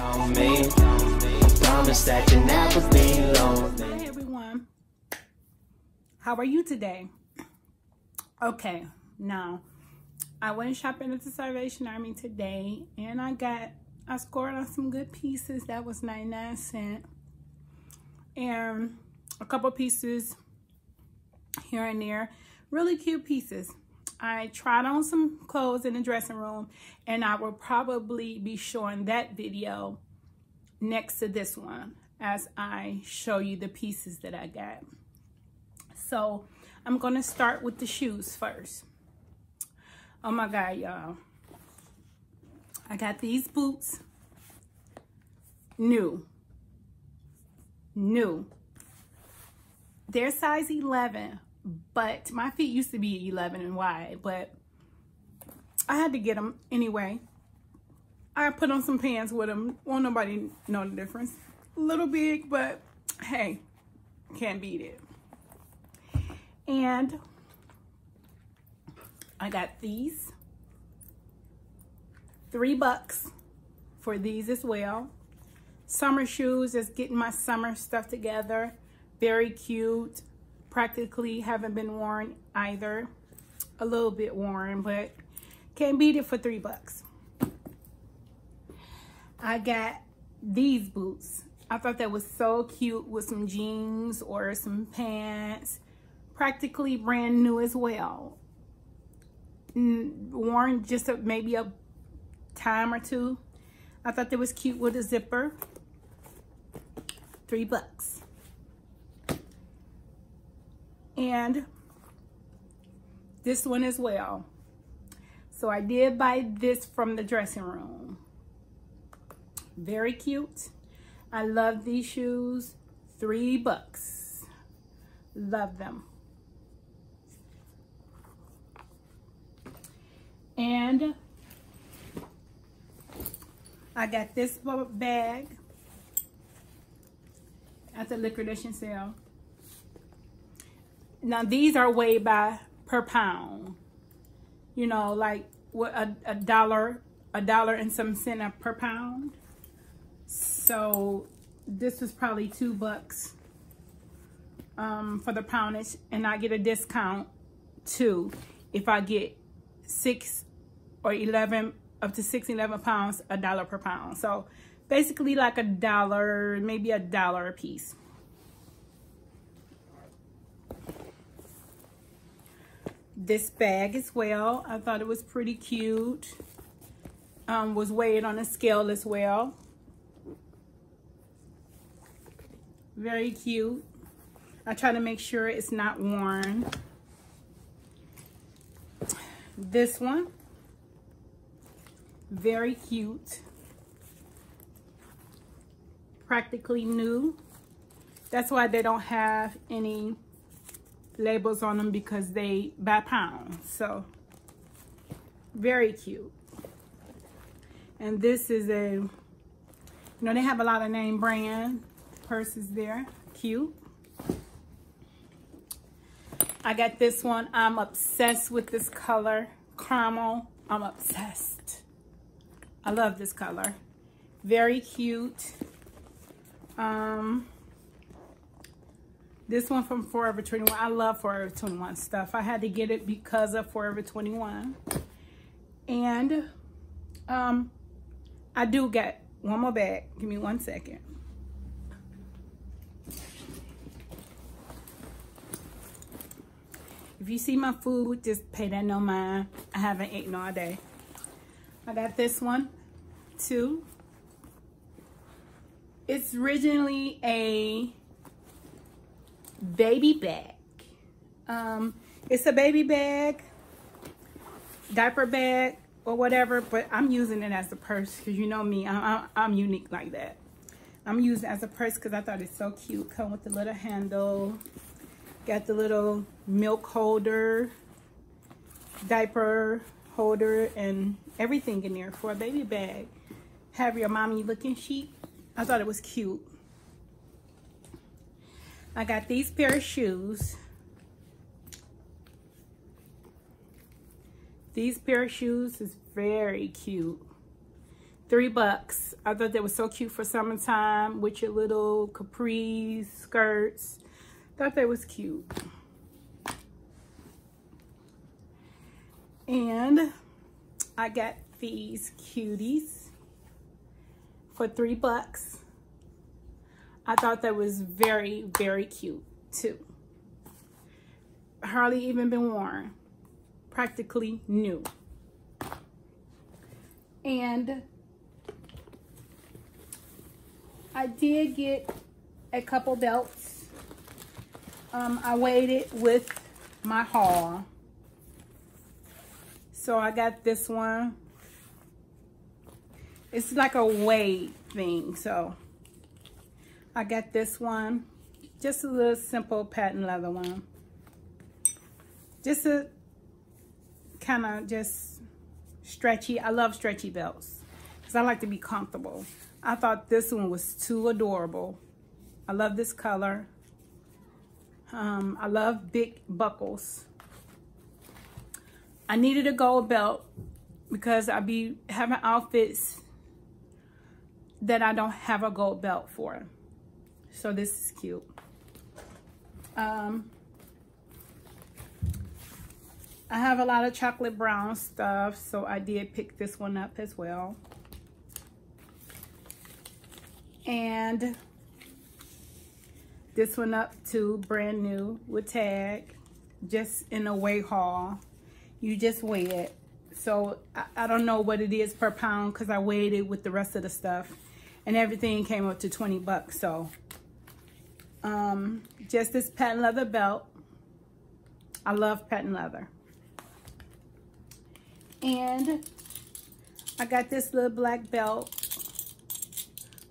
on me. Promise that you never be alone. Hey everyone, how are you today? Okay, now I went shopping at the Salvation Army today, and I scored on some good pieces. That was 99 cents, and a couple pieces here and there, really cute pieces. I tried on some clothes in the dressing room, and I will probably be showing that video next to this one as I show you the pieces that I got. So I'm going to start with the shoes first. Oh my God, y'all. I got these boots. New. They're size 11, but my feet used to be 11 and wide, but I had to get them anyway. I put on some pants with them. Won't nobody know the difference. A little big, but hey, can't beat it. And I got these. $3 for these as well. Summer shoes, just getting my summer stuff together. Very cute. Practically haven't been worn either. A little bit worn, but can't beat it for $3. I got these boots. I thought that was so cute with some jeans or some pants. Practically brand new as well. Worn just maybe a time or two. I thought that was cute with a zipper. $3. And this one as well. So I did buy this from the dressing room. Very cute. I love these shoes. $3. Love them. And I got this bag at the liquidation sale. Now these are weighed by per pound. You know, like what a dollar and some cent per pound. So this was probably $2 for the poundage, and I get a discount too if I get 6 or 11, up to 6, 11 pounds, $1 per pound. So basically like $1, maybe $1 a piece. This bag as well, I thought it was pretty cute. Was weighed on a scale as well. Very cute. I try to make sure it's not worn. This one, very cute. Practically new. That's why they don't have any labels on them, because they by pound. So very cute. And this is a, you know, they have a lot of name brand purses there. Cute. I got this one. I'm obsessed with this color, caramel. I'm obsessed. I love this color. Very cute. This one from Forever 21. I love Forever 21 stuff. I had to get it because of Forever 21. And I do get one more bag. Give me 1 second. If you see my food, just pay that no mind. I haven't eaten all day. I got this one too. It's originally a baby bag. It's a baby bag, diaper bag, or whatever, but I'm using it as a purse because you know me, I'm unique like that. I'm using it as a purse because I thought it's so cute. Come with the little handle. Got the little milk holder, diaper holder, and everything in there for a baby bag. Have your mommy looking chic. I thought it was cute. I got these pair of shoes. These pair of shoes is very cute. $3. I thought they were so cute for summertime with your little capris, skirts. Thought they was cute. And I got these cuties for $3. I thought that was very, very cute too. Hardly even been worn. Practically new. And I did get a couple belts. I weighed it with my haul. So I got this one. It's like a weight thing. So I got this one. Just a little simple patent leather one. Just a kind of just stretchy. I love stretchy belts because I like to be comfortable. I thought this one was too adorable. I love this color. I love big buckles. I needed a gold belt because I be having outfits that I don't have a gold belt for. So this is cute. I have a lot of chocolate brown stuff, so I did pick this one up as well. And this one up too, brand new with tag, just in a weigh haul. You just weigh it. So I don't know what it is per pound because I weighed it with the rest of the stuff. And everything came up to $20. So just this patent leather belt. I love patent leather. And I got this little black belt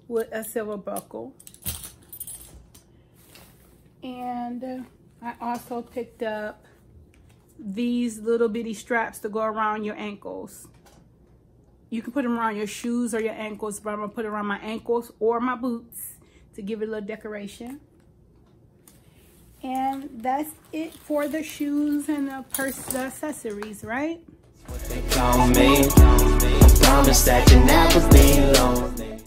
with a silver buckle. And I also picked up these little bitty straps to go around your ankles. You can put them around your shoes or your ankles, but I'm gonna put it around my ankles or my boots to give it a little decoration. And that's it for the shoes and the purse, the accessories, right? What they call me, I promise that you never be lonely.